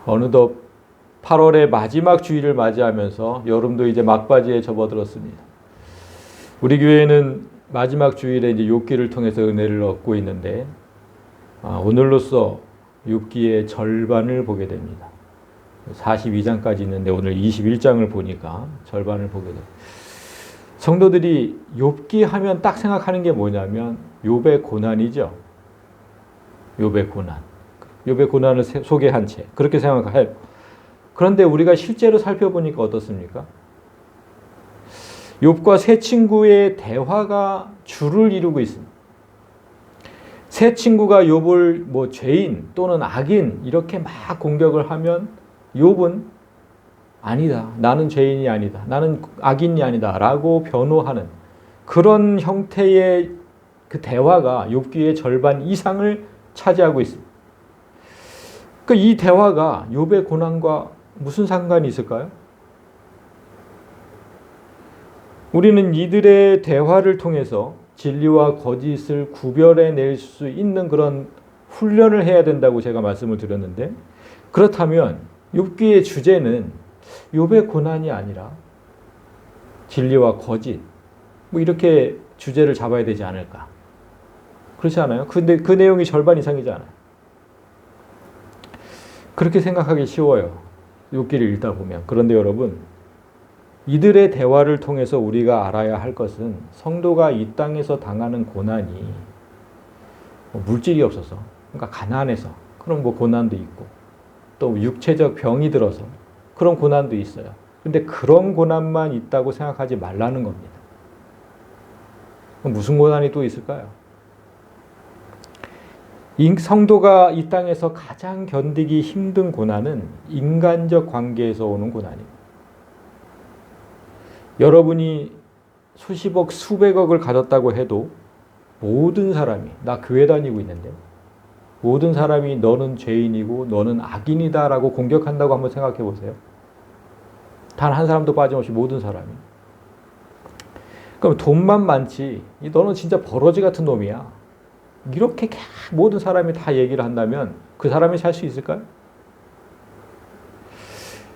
어느덧 8월의 마지막 주일을 맞이하면서 여름도 이제 막바지에 접어들었습니다. 우리 교회는 마지막 주일에 이제 욥기를 통해서 은혜를 얻고 있는데 오늘로써 욥기의 절반을 보게 됩니다. 42장까지 있는데 오늘 21장을 보니까 절반을 보게 됩니다. 성도들이 욥기 하면 딱 생각하는 게 뭐냐면 욥의 고난이죠. 욥의 고난. 욥의 고난을 소개한 채 그렇게 생각해요. 그런데 우리가 실제로 살펴보니까 어떻습니까? 욥과 세 친구의 대화가 주를 이루고 있습니다. 세 친구가 욥을 죄인 또는 악인 이렇게 막 공격을 하면 욥은 아니다. 나는 죄인이 아니다. 나는 악인이 아니다. 라고 변호하는 그런 형태의 그 대화가 욥기의 절반 이상을 차지하고 있습니다. 이 대화가 욥의 고난과 무슨 상관이 있을까요? 우리는 이들의 대화를 통해서 진리와 거짓을 구별해낼 수 있는 그런 훈련을 해야 된다고 제가 말씀을 드렸는데, 그렇다면 욥기의 주제는 욥의 고난이 아니라 진리와 거짓 이렇게 주제를 잡아야 되지 않을까? 그렇지 않아요? 근데 그 내용이 절반 이상이잖아요. 그렇게 생각하기 쉬워요. 욥기를 읽다 보면. 그런데 여러분, 이들의 대화를 통해서 우리가 알아야 할 것은 성도가 이 땅에서 당하는 고난이 물질이 없어서, 그러니까 가난해서 그런 고난도 있고, 또 육체적 병이 들어서 그런 고난도 있어요. 근데 그런 고난만 있다고 생각하지 말라는 겁니다. 무슨 고난이 또 있을까요? 성도가 이 땅에서 가장 견디기 힘든 고난은 인간적 관계에서 오는 고난입니다. 여러분이 수십억, 수백억을 가졌다고 해도 모든 사람이, 나 교회 다니고 있는데 모든 사람이 너는 죄인이고 너는 악인이다 라고 공격한다고 한번 생각해 보세요. 단 한 사람도 빠짐없이 모든 사람이. 그럼 돈만 많지 너는 진짜 버러지 같은 놈이야. 이렇게 모든 사람이 다 얘기를 한다면 그 사람이 살 수 있을까요?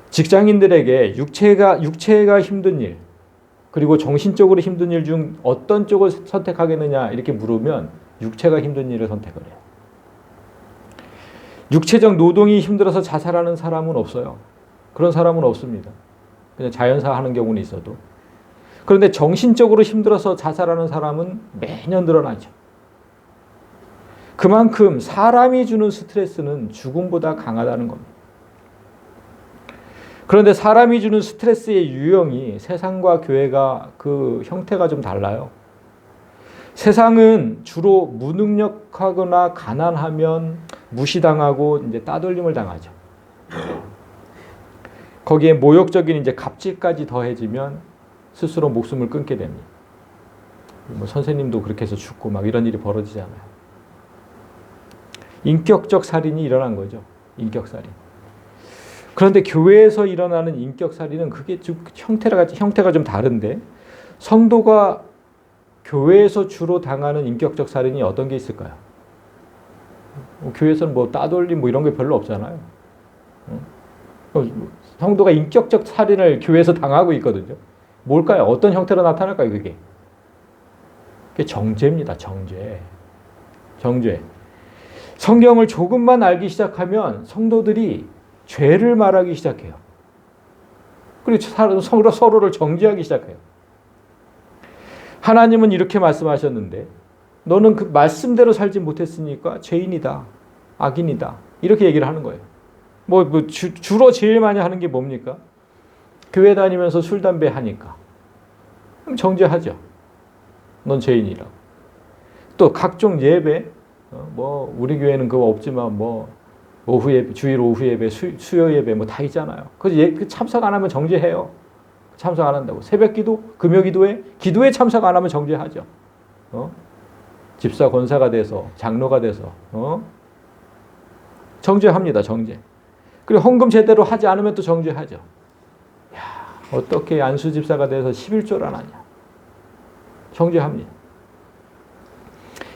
직장인들에게 육체가 힘든 일, 그리고 정신적으로 힘든 일 중 어떤 쪽을 선택하겠느냐 이렇게 물으면 육체가 힘든 일을 선택을 해요. 육체적 노동이 힘들어서 자살하는 사람은 없어요. 그런 사람은 없습니다. 그냥 자연사 하는 경우는 있어도. 그런데 정신적으로 힘들어서 자살하는 사람은 매년 늘어나죠. 그만큼 사람이 주는 스트레스는 죽음보다 강하다는 겁니다. 그런데 사람이 주는 스트레스의 유형이 세상과 교회가 그 형태가 좀 달라요. 세상은 주로 무능력하거나 가난하면 무시당하고 이제 따돌림을 당하죠. 거기에 모욕적인 이제 갑질까지 더해지면 스스로 목숨을 끊게 됩니다. 선생님도 그렇게 해서 죽고 이런 일이 벌어지잖아요. 인격적 살인이 일어난 거죠. 인격살인. 그런데 교회에서 일어나는 인격살인은 그게 좀 형태가 좀 다른데, 성도가 교회에서 주로 당하는 인격적 살인이 어떤 게 있을까요? 교회에서는 따돌림 이런 게 별로 없잖아요. 성도가 인격적 살인을 교회에서 당하고 있거든요. 뭘까요? 어떤 형태로 나타날까요, 그게? 그게 정죄입니다, 정죄. 성경을 조금만 알기 시작하면 성도들이 죄를 말하기 시작해요. 그리고 서로를 정죄하기 시작해요. 하나님은 이렇게 말씀하셨는데 너는 그 말씀대로 살지 못했으니까 죄인이다, 악인이다 이렇게 얘기를 하는 거예요. 주로 제일 많이 하는 게 뭡니까? 교회 다니면서 술, 담배 하니까 그럼 정죄하죠. 넌 죄인이라고. 또 각종 예배, 우리 교회는 그거 없지만 오후 예배, 주일 오후 예배, 수요 예배 다 있잖아요. 그 참석 안 하면 정죄해요. 참석 안 한다고. 새벽 기도, 금요 기도에 참석 안 하면 정죄하죠. 집사 권사가 돼서, 장로가 돼서, 정죄합니다, 정죄. 그리고 헌금 제대로 하지 않으면 또 정죄하죠. 야, 어떻게 안수 집사가 돼서 11조를 안 하냐. 정죄합니다.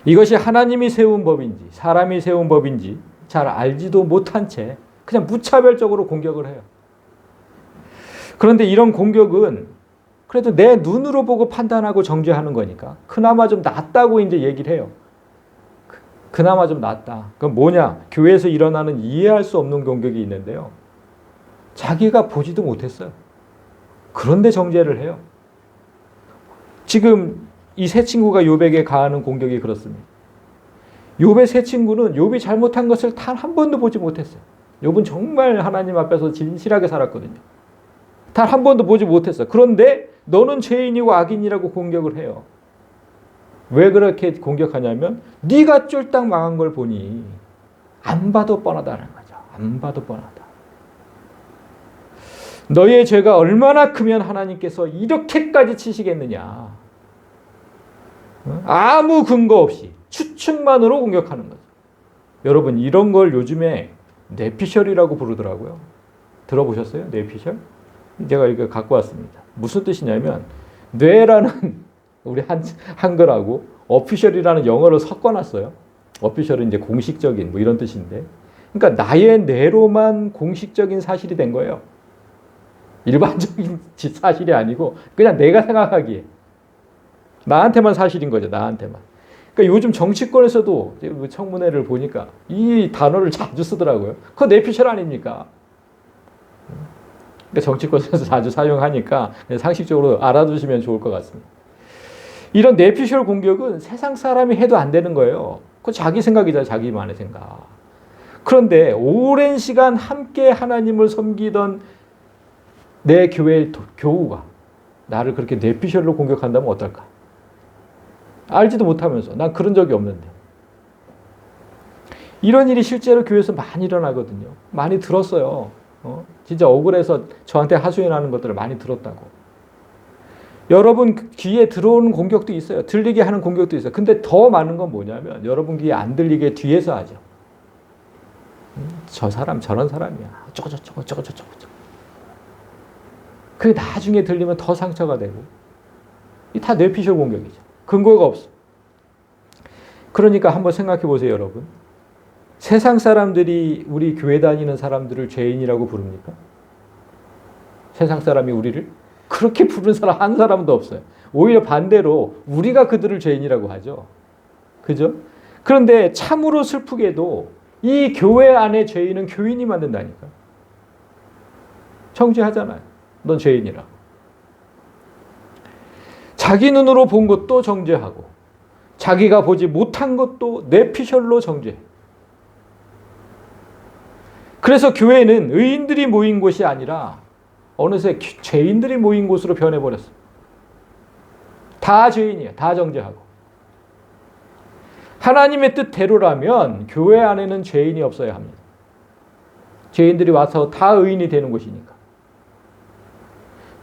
이것이 하나님이 세운 법인지 사람이 세운 법인지 잘 알지도 못한 채 그냥 무차별적으로 공격을 해요. 그런데 이런 공격은 그래도 내 눈으로 보고 판단하고 정죄하는 거니까 그나마 좀 낫다고 이제 얘기를 해요. 그나마 좀 낫다. 그건 뭐냐? 교회에서 일어나는 이해할 수 없는 공격이 있는데요. 자기가 보지도 못했어요. 그런데 정죄를 해요. 지금 이 세 친구가 욥에게 가하는 공격이 그렇습니다. 욥의 세 친구는 욥이 잘못한 것을 단 한 번도 보지 못했어요. 욥은 정말 하나님 앞에서 진실하게 살았거든요. 단 한 번도 보지 못했어요. 그런데 너는 죄인이고 악인이라고 공격을 해요. 왜 그렇게 공격하냐면 네가 쫄딱 망한 걸 보니 안 봐도 뻔하다는 거죠. 안 봐도 뻔하다. 너의 죄가 얼마나 크면 하나님께서 이렇게까지 치시겠느냐. 아무 근거 없이 추측만으로 공격하는 거죠. 여러분 이런 걸 요즘에 뇌피셜이라고 부르더라고요. 들어보셨어요? 뇌피셜? 제가 이거 갖고 왔습니다. 무슨 뜻이냐면 뇌라는 우리 한글하고 어피셜이라는 영어를 섞어놨어요. 어피셜은 이제 공식적인 뭐 이런 뜻인데, 그러니까 나의 뇌로만 공식적인 사실이 된 거예요. 일반적인 사실이 아니고 그냥 내가 생각하기에 나한테만 사실인 거죠. 나한테만. 그러니까 요즘 정치권에서도 청문회를 보니까 이 단어를 자주 쓰더라고요. 그거 뇌피셜 아닙니까? 그러니까 정치권에서 자주 사용하니까 상식적으로 알아두시면 좋을 것 같습니다. 이런 뇌피셜 공격은 세상 사람이 해도 안 되는 거예요. 그건 자기 생각이잖아요. 자기만의 생각. 그런데 오랜 시간 함께 하나님을 섬기던 내 교회 교우가 나를 그렇게 뇌피셜로 공격한다면 어떨까? 알지도 못하면서 난 그런 적이 없는데. 이런 일이 실제로 교회에서 많이 일어나거든요. 많이 들었어요. 진짜 억울해서 저한테 하소연하는 것들을 많이 들었다고. 여러분 귀에 들어오는 공격도 있어요. 들리게 하는 공격도 있어요. 근데 더 많은 건 뭐냐면 여러분 귀에 안 들리게 뒤에서 하죠. 저 사람 저런 사람이야. 저거. 그게 나중에 들리면 더 상처가 되고. 이 다 뇌피셜 공격이죠. 근거가 없어. 그러니까 한번 생각해 보세요, 여러분. 세상 사람들이 우리 교회 다니는 사람들을 죄인이라고 부릅니까? 세상 사람이 우리를? 그렇게 부르는 사람 한 사람도 없어요. 오히려 반대로 우리가 그들을 죄인이라고 하죠. 그죠? 그런데 참으로 슬프게도 이 교회 안에 죄인은 교인이 만든다니까. 정죄하잖아요. 넌 죄인이라. 자기 눈으로 본 것도 정죄하고 자기가 보지 못한 것도 뇌피셜로 정죄해. 그래서 교회는 의인들이 모인 곳이 아니라 어느새 죄인들이 모인 곳으로 변해버렸어. 다 죄인이야. 다 정죄하고. 하나님의 뜻대로라면 교회 안에는 죄인이 없어야 합니다. 죄인들이 와서 다 의인이 되는 곳이니까.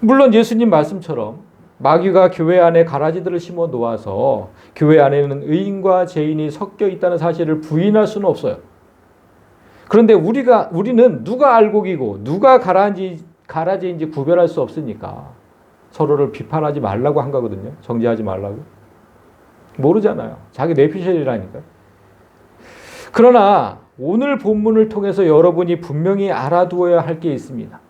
물론 예수님 말씀처럼 마귀가 교회 안에 가라지들을 심어 놓아서 교회 안에는 의인과 죄인이 섞여 있다는 사실을 부인할 수는 없어요. 그런데 우리는 누가 알곡이고 누가 가라지인지 구별할 수 없으니까 서로를 비판하지 말라고 한 거거든요. 정죄하지 말라고. 모르잖아요. 자기 뇌피셜이라니까. 그러나 오늘 본문을 통해서 여러분이 분명히 알아두어야 할 게 있습니다.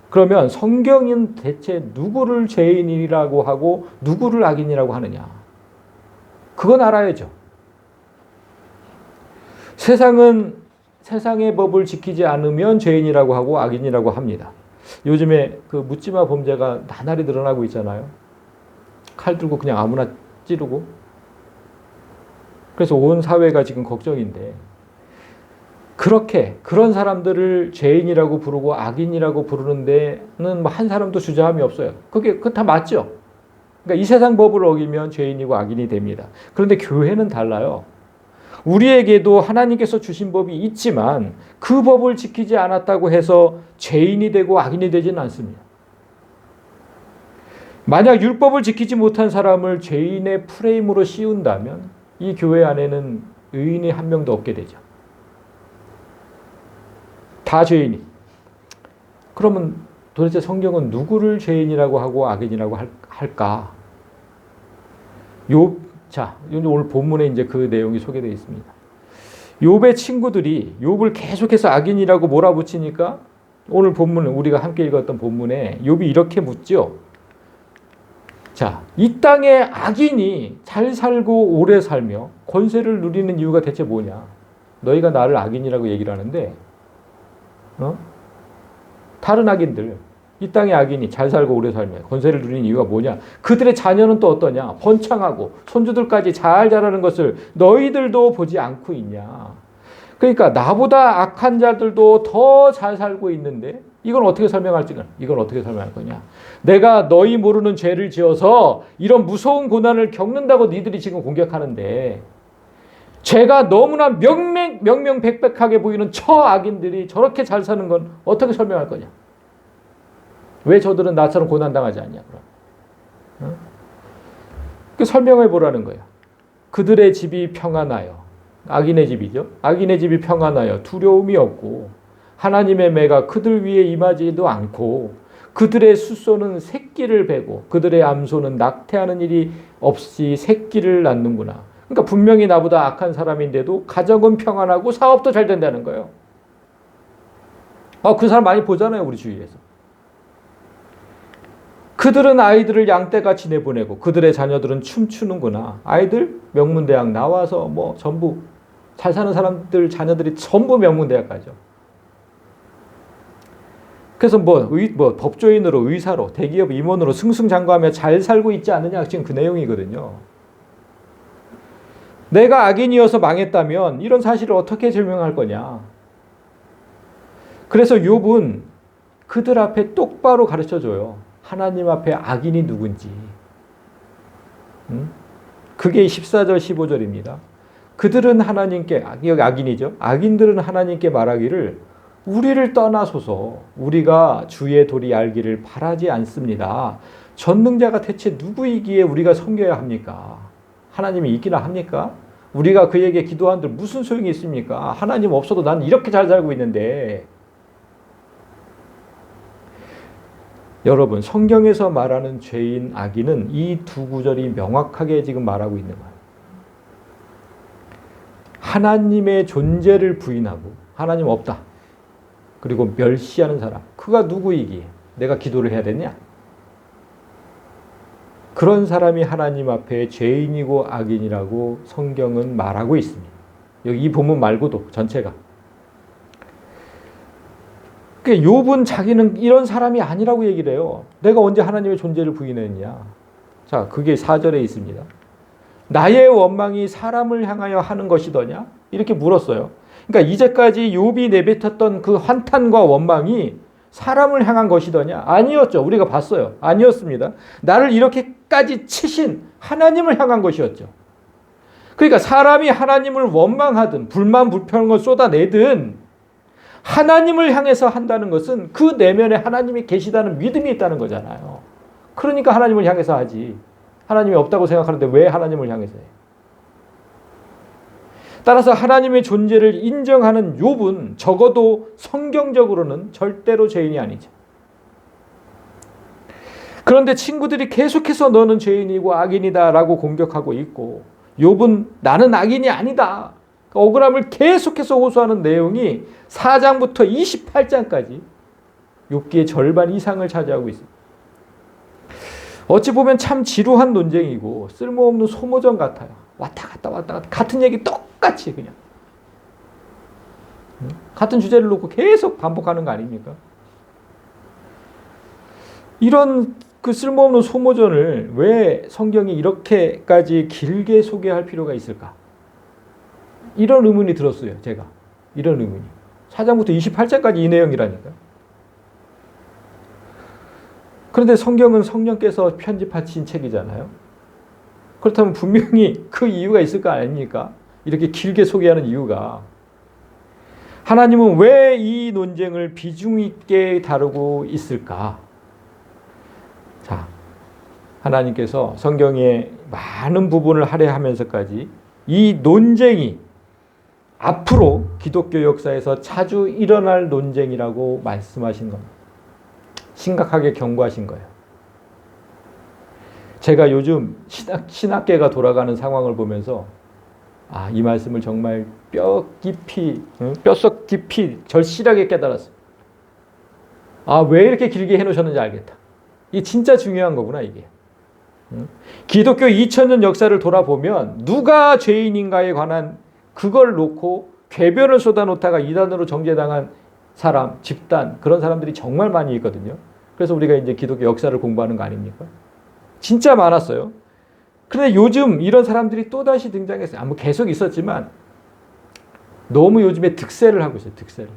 그러면 성경은 대체 누구를 죄인이라고 하고 누구를 악인이라고 하느냐. 그건 알아야죠. 세상의 법을 지키지 않으면 죄인이라고 하고 악인이라고 합니다. 요즘에 그 묻지마 범죄가 나날이 늘어나고 있잖아요. 칼 들고 그냥 아무나 찌르고. 그래서 온 사회가 지금 걱정인데 그런 사람들을 죄인이라고 부르고 악인이라고 부르는 데는 뭐 한 사람도 주저함이 없어요. 그거 다 맞죠? 그러니까 이 세상 법을 어기면 죄인이고 악인이 됩니다. 그런데 교회는 달라요. 우리에게도 하나님께서 주신 법이 있지만 그 법을 지키지 않았다고 해서 죄인이 되고 악인이 되지는 않습니다. 만약 율법을 지키지 못한 사람을 죄인의 프레임으로 씌운다면 이 교회 안에는 의인이 한 명도 없게 되죠. 다 죄인이. 그러면 도대체 성경은 누구를 죄인이라고 하고 악인이라고 할까? 오늘 본문에 이제 그 내용이 소개되어 있습니다. 욥의 친구들이 욥을 계속해서 악인이라고 몰아붙이니까 오늘 본문 우리가 함께 읽었던 본문에 욥이 이렇게 묻죠. 자, 이 땅에 악인이 잘 살고 오래 살며 권세를 누리는 이유가 대체 뭐냐? 너희가 나를 악인이라고 얘기를 하는데 다른 악인들, 이 땅의 악인이 잘 살고 오래 살며 권세를 누리는 이유가 뭐냐? 그들의 자녀는 또 어떠냐? 번창하고 손주들까지 잘 자라는 것을 너희들도 보지 않고 있냐? 그러니까 나보다 악한 자들도 더 잘 살고 있는데 이건 어떻게 설명할 거냐? 내가 너희 모르는 죄를 지어서 이런 무서운 고난을 겪는다고 니들이 지금 공격하는데 죄가 너무나 명명백백하게 보이는 악인들이 저렇게 잘 사는 건 어떻게 설명할 거냐? 왜 저들은 나처럼 고난당하지 않냐? 그 설명해 보라는 거야. 그들의 집이 평안하여, 악인의 집이죠. 악인의 집이 평안하여 두려움이 없고 하나님의 매가 그들 위에 임하지도 않고 그들의 숫소는 새끼를 베고 그들의 암소는 낙태하는 일이 없이 새끼를 낳는구나. 그러니까 분명히 나보다 악한 사람인데도 가정은 평안하고 사업도 잘 된다는 거예요. 그 사람 많이 보잖아요, 우리 주위에서. 그들은 아이들을 양떼같이 내보내고 그들의 자녀들은 춤추는구나. 아이들 명문대학 나와서 전부 잘 사는 사람들 자녀들이 전부 명문대학 가죠. 그래서 법조인으로 의사로 대기업 임원으로 승승장구하며 잘 살고 있지 않느냐, 지금 그 내용이거든요. 내가 악인이어서 망했다면 이런 사실을 어떻게 증명할 거냐? 그래서 욥은 그들 앞에 똑바로 가르쳐줘요. 하나님 앞에 악인이 누군지. 그게 14절 15절입니다. 그들은 하나님께, 여기 악인이죠. 악인들은 하나님께 말하기를 우리를 떠나소서 우리가 주의 도리 알기를 바라지 않습니다. 전능자가 대체 누구이기에 우리가 섬겨야 합니까? 하나님이 있기나 합니까? 우리가 그에게 기도한들 무슨 소용이 있습니까? 하나님 없어도 난 이렇게 잘 살고 있는데. 여러분, 성경에서 말하는 죄인, 악인은 이 두 구절이 명확하게 지금 말하고 있는 거예요. 하나님의 존재를 부인하고 하나님 없다. 그리고 멸시하는 사람. 그가 누구이기에 내가 기도를 해야 되냐? 그런 사람이 하나님 앞에 죄인이고 악인이라고 성경은 말하고 있습니다. 여기 이 본문 말고도 전체가. 욥은 자기는 이런 사람이 아니라고 얘기를 해요. 내가 언제 하나님의 존재를 부인했냐? 자, 그게 4절에 있습니다. 나의 원망이 사람을 향하여 하는 것이더냐? 이렇게 물었어요. 그러니까 이제까지 욥이 내뱉었던 그 환탄과 원망이 사람을 향한 것이더냐? 아니었죠. 우리가 봤어요. 아니었습니다. 나를 이렇게까지 치신 하나님을 향한 것이었죠. 그러니까 사람이 하나님을 원망하든 불만 불평을 쏟아내든 하나님을 향해서 한다는 것은 그 내면에 하나님이 계시다는 믿음이 있다는 거잖아요. 그러니까 하나님을 향해서 하지. 하나님이 없다고 생각하는데 왜 하나님을 향해서 해요? 따라서 하나님의 존재를 인정하는 욥은 적어도 성경적으로는 절대로 죄인이 아니죠. 그런데 친구들이 계속해서 너는 죄인이고 악인이다 라고 공격하고 있고 욥은 나는 악인이 아니다. 억울함을 계속해서 호소하는 내용이 4장부터 28장까지 욥기의 절반 이상을 차지하고 있습니다. 어찌 보면 참 지루한 논쟁이고 쓸모없는 소모전 같아요. 왔다 갔다 같은 얘기 똑같이 그냥 같은 주제를 놓고 계속 반복하는 거 아닙니까? 이런 그 쓸모없는 소모전을 왜 성경이 이렇게까지 길게 소개할 필요가 있을까? 이런 의문이 들었어요. 제가. 이런 의문이. 4장부터 28장까지 이 내용이라니까요. 그런데 성경은 성령께서 편집하신 책이잖아요. 그렇다면 분명히 그 이유가 있을 거 아닙니까? 이렇게 길게 소개하는 이유가. 하나님은 왜 이 논쟁을 비중 있게 다루고 있을까? 자, 하나님께서 성경의 많은 부분을 할애하면서까지 이 논쟁이 앞으로 기독교 역사에서 자주 일어날 논쟁이라고 말씀하신 겁니다. 심각하게 경고하신 거예요. 제가 요즘 신학계가 돌아가는 상황을 보면서 이 말씀을 정말 뼛속 깊이 절실하게 깨달았어요. 왜 이렇게 길게 해놓으셨는지 알겠다. 이게 진짜 중요한 거구나, 이게. 기독교 2000년 역사를 돌아보면 누가 죄인인가에 관한 그걸 놓고 궤변을 쏟아놓다가 이단으로 정죄당한 사람, 집단, 그런 사람들이 정말 많이 있거든요. 그래서 우리가 이제 기독교 역사를 공부하는 거 아닙니까? 진짜 많았어요. 그런데 요즘 이런 사람들이 또다시 등장했어요. 계속 있었지만 너무 요즘에 득세를 하고 있어요. 득세를.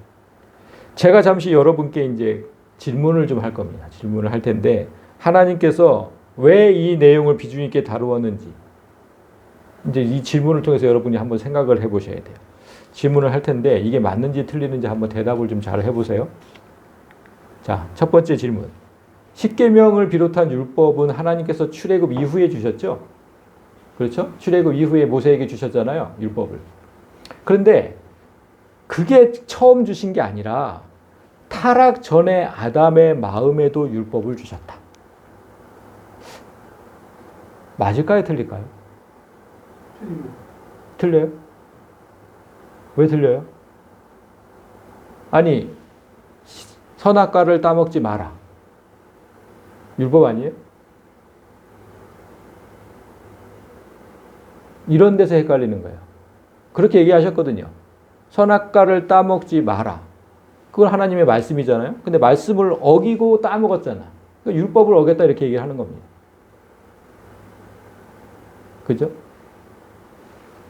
제가 잠시 여러분께 이제 질문을 좀 할 겁니다. 질문을 할 텐데 하나님께서 왜 이 내용을 비중 있게 다루었는지 이제 이 질문을 통해서 여러분이 한번 생각을 해보셔야 돼요. 질문을 할 텐데 이게 맞는지 틀리는지 한번 대답을 좀 잘 해보세요. 자, 첫 번째 질문. 십계명을 비롯한 율법은 하나님께서 출애굽 이후에 주셨죠? 그렇죠? 출애굽 이후에 모세에게 주셨잖아요. 율법을. 그런데 그게 처음 주신 게 아니라 타락 전에 아담의 마음에도 율법을 주셨다. 맞을까요? 틀릴까요? 틀려요? 왜 틀려요? 아니, 선악과를 따먹지 마라. 율법 아니에요? 이런 데서 헷갈리는 거예요. 그렇게 얘기하셨거든요. 선악과를 따먹지 마라. 그건 하나님의 말씀이잖아요. 근데 말씀을 어기고 따먹었잖아. 그러니까 율법을 어겼다 이렇게 얘기하는 겁니다. 그죠?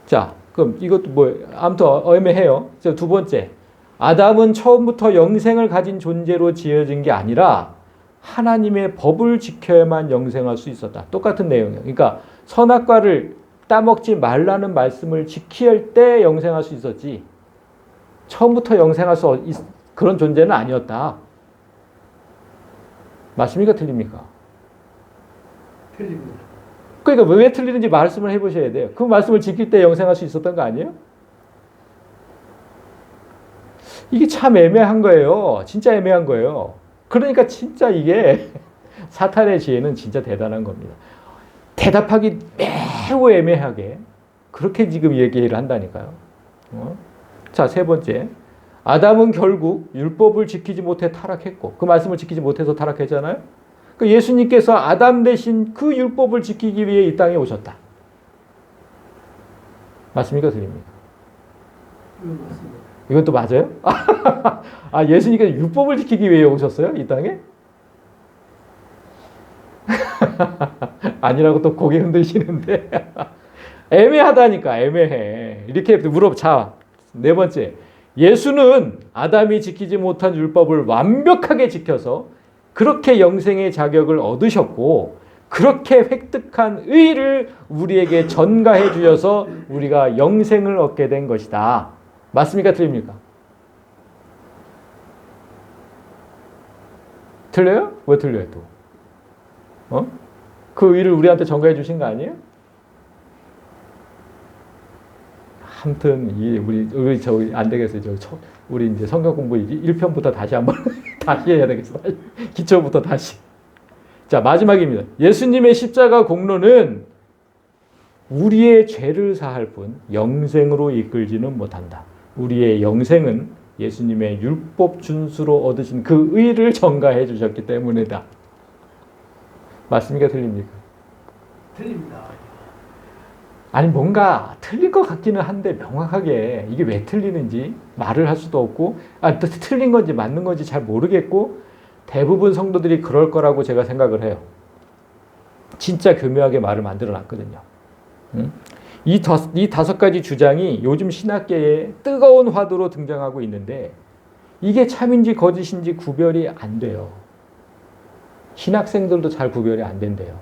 자, 그럼 이것도 아무튼 애매해요. 두 번째. 아담은 처음부터 영생을 가진 존재로 지어진 게 아니라 하나님의 법을 지켜야만 영생할 수 있었다. 똑같은 내용이에요. 그러니까 선악과를 따먹지 말라는 말씀을 지킬 때 영생할 수 있었지. 처음부터 영생할 수 그런 존재는 아니었다. 맞습니까? 틀립니까? 틀립니다. 그러니까 왜 틀리는지 말씀을 해보셔야 돼요. 그 말씀을 지킬 때 영생할 수 있었던 거 아니에요? 이게 참 애매한 거예요. 진짜 애매한 거예요. 그러니까 진짜 이게 사탄의 지혜는 진짜 대단한 겁니다. 대답하기 매우 애매하게 그렇게 지금 얘기를 한다니까요. 자, 세 번째. 아담은 결국 율법을 지키지 못해 타락했고 그 말씀을 지키지 못해서 타락했잖아요. 예수님께서 아담 대신 그 율법을 지키기 위해 이 땅에 오셨다. 맞습니까? 틀립니까? 맞습니다. 이건 또 맞아요? 예수님께서 율법을 지키기 위해 오셨어요? 이 땅에? 아니라고 또 고개 흔드시는데 애매하다니까. 애매해. 이렇게 자, 네 번째. 예수는 아담이 지키지 못한 율법을 완벽하게 지켜서 그렇게 영생의 자격을 얻으셨고 그렇게 획득한 의를 우리에게 전가해 주셔서 우리가 영생을 얻게 된 것이다. 맞습니까? 틀립니까? 틀려요? 왜 틀려요 또? 그 의를 우리한테 전가해 주신 거 아니에요? 아무튼 우리 저기 안 되겠어요. 우리 이제 성경 공부 1편부터 다시 한번 다시 해야 되겠어. 기초부터 다시. 자, 마지막입니다. 예수님의 십자가 공로는 우리의 죄를 사할 뿐 영생으로 이끌지는 못한다. 우리의 영생은 예수님의 율법 준수로 얻으신 그 의를 전가해 주셨기 때문이다. 맞습니까? 틀립니까? 틀립니다. 아니 뭔가 틀릴 것 같기는 한데 명확하게 이게 왜 틀리는지 말을 할 수도 없고 틀린 건지 맞는 건지 잘 모르겠고 대부분 성도들이 그럴 거라고 제가 생각을 해요. 진짜 교묘하게 말을 만들어 놨거든요. 이 5가지 주장이 요즘 신학계에 뜨거운 화두로 등장하고 있는데 이게 참인지 거짓인지 구별이 안 돼요. 신학생들도 잘 구별이 안 된대요.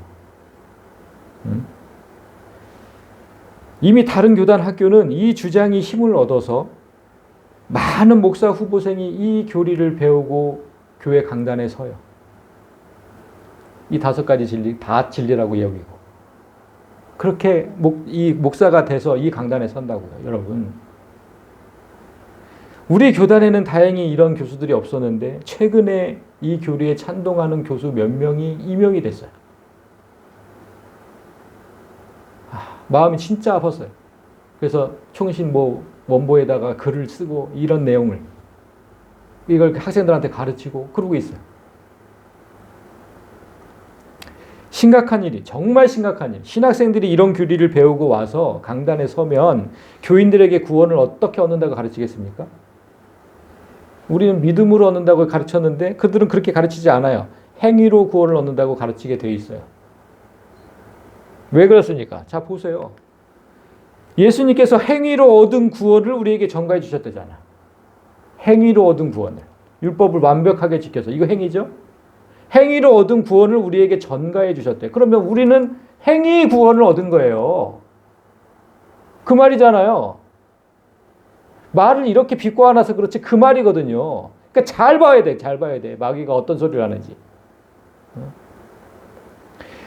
이미 다른 교단 학교는 이 주장이 힘을 얻어서 많은 목사 후보생이 이 교리를 배우고 교회 강단에 서요. 이 5가지 진리 다 진리라고 여기고 그렇게 이 목사가 돼서 이 강단에 선다고요. 여러분, 우리 교단에는 다행히 이런 교수들이 없었는데 최근에 이 교리에 찬동하는 교수 몇 명이 임용이 됐어요. 마음이 진짜 아팠어요. 그래서 총신 원고에다가 글을 쓰고 이런 내용을 이걸 학생들한테 가르치고 그러고 있어요. 심각한 일이, 정말 심각한 일. 신학생들이 이런 교리를 배우고 와서 강단에 서면 교인들에게 구원을 어떻게 얻는다고 가르치겠습니까? 우리는 믿음으로 얻는다고 가르쳤는데 그들은 그렇게 가르치지 않아요. 행위로 구원을 얻는다고 가르치게 돼 있어요. 왜 그렇습니까? 자, 보세요. 예수님께서 행위로 얻은 구원을 우리에게 전가해 주셨다잖아. 행위로 얻은 구원을. 율법을 완벽하게 지켜서. 이거 행위죠? 행위로 얻은 구원을 우리에게 전가해 주셨대. 그러면 우리는 행위 구원을 얻은 거예요. 그 말이잖아요. 말을 이렇게 비꼬아놔서 그렇지 그 말이거든요. 그러니까 잘 봐야 돼. 잘 봐야 돼. 마귀가 어떤 소리를 하는지.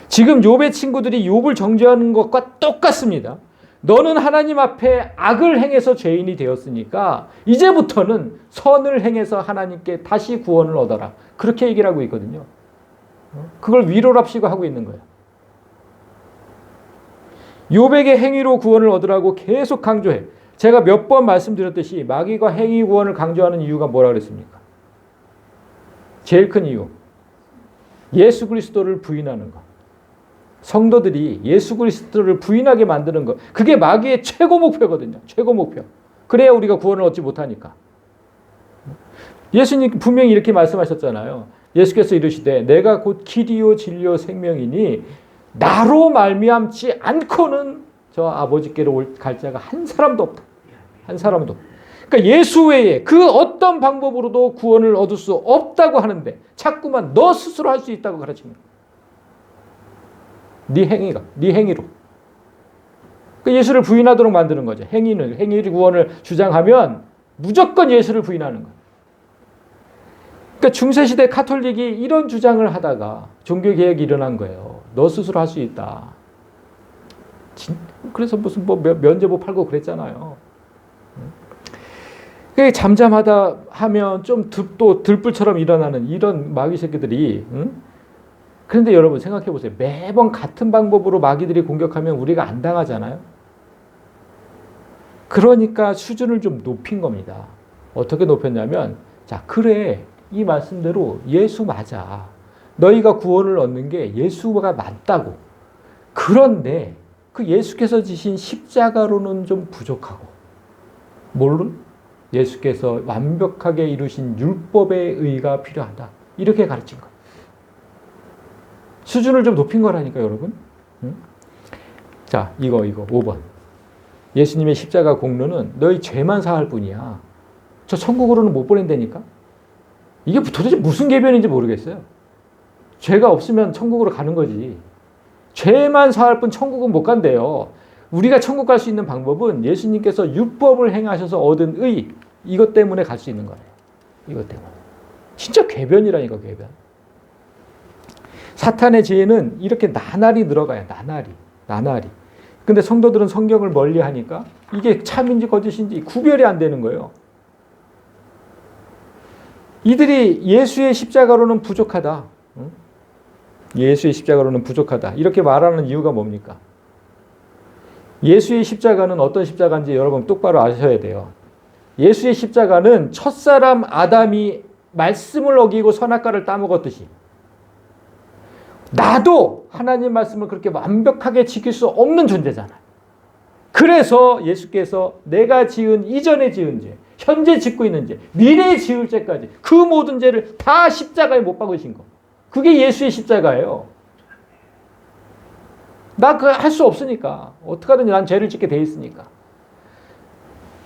지금 욥의 친구들이 욥을 정죄하는 것과 똑같습니다. 너는 하나님 앞에 악을 행해서 죄인이 되었으니까 이제부터는 선을 행해서 하나님께 다시 구원을 얻어라. 그렇게 얘기를 하고 있거든요. 그걸 위로랍시고 하고 있는 거예요. 욥에게 행위로 구원을 얻으라고 계속 강조해. 제가 몇 번 말씀드렸듯이 마귀가 행위 구원을 강조하는 이유가 뭐라 그랬습니까? 제일 큰 이유. 예수 그리스도를 부인하는 것. 성도들이 예수 그리스도를 부인하게 만드는 것. 그게 마귀의 최고 목표거든요. 최고 목표. 그래야 우리가 구원을 얻지 못하니까. 예수님 분명히 이렇게 말씀하셨잖아요. 예수께서 이르시되 내가 곧 길이요 진리요 생명이니 나로 말미암지 않고는 저 아버지께로 갈 자가 한 사람도 없다. 한 사람도. 그러니까 예수 외에 그 어떤 방법으로도 구원을 얻을 수 없다고 하는데 자꾸만 너 스스로 할 수 있다고 가르칩니다. 네 행위로. 그러니까 예수를 부인하도록 만드는 거죠. 행위 구원을 주장하면 무조건 예수를 부인하는 거예요. 그러니까 중세시대 카톨릭이 이런 주장을 하다가 종교개혁이 일어난 거예요. 너 스스로 할 수 있다. 그래서 무슨 면제부 팔고 그랬잖아요. 잠잠하다 하면 좀 또 들불처럼 일어나는 이런 마귀 새끼들이. 그런데 여러분 생각해 보세요. 매번 같은 방법으로 마귀들이 공격하면 우리가 안 당하잖아요. 그러니까 수준을 좀 높인 겁니다. 어떻게 높였냐면 자, 그래. 이 말씀대로 예수 맞아. 너희가 구원을 얻는 게 예수가 맞다고. 그런데 그 예수께서 지신 십자가로는 좀 부족하고. 뭘로? 예수께서 완벽하게 이루신 율법의 의가 필요하다. 이렇게 가르친 거예요. 수준을 좀 높인 거라니까 여러분. 자, 이거 5번. 예수님의 십자가 공로는 너희 죄만 사할 뿐이야. 저 천국으로는 못 보낸다니까. 이게 도대체 무슨 개변인지 모르겠어요. 죄가 없으면 천국으로 가는 거지. 죄만 사할 뿐 천국은 못 간대요. 우리가 천국 갈 수 있는 방법은 예수님께서 율법을 행하셔서 얻은 의, 이것 때문에 갈 수 있는 거예요. 이것 때문에. 진짜 궤변이라니까, 궤변. 사탄의 지혜는 이렇게 나날이 늘어가요. 나날이. 근데 성도들은 성경을 멀리 하니까 이게 참인지 거짓인지 구별이 안 되는 거예요. 이들이 예수의 십자가로는 부족하다. 예수의 십자가로는 부족하다. 이렇게 말하는 이유가 뭡니까? 예수의 십자가는 어떤 십자가인지 여러분 똑바로 아셔야 돼요. 예수의 십자가는 첫사람 아담이 말씀을 어기고 선악과를 따먹었듯이 나도 하나님 말씀을 그렇게 완벽하게 지킬 수 없는 존재잖아요. 그래서 예수께서 내가 지은 이전에 지은 죄, 현재 짓고 있는 죄, 미래에 지을 죄까지 그 모든 죄를 다 십자가에 못 박으신 거. 그게 예수의 십자가예요. 나 그거 할 수 없으니까. 어떡하든지 난 죄를 짓게 돼 있으니까.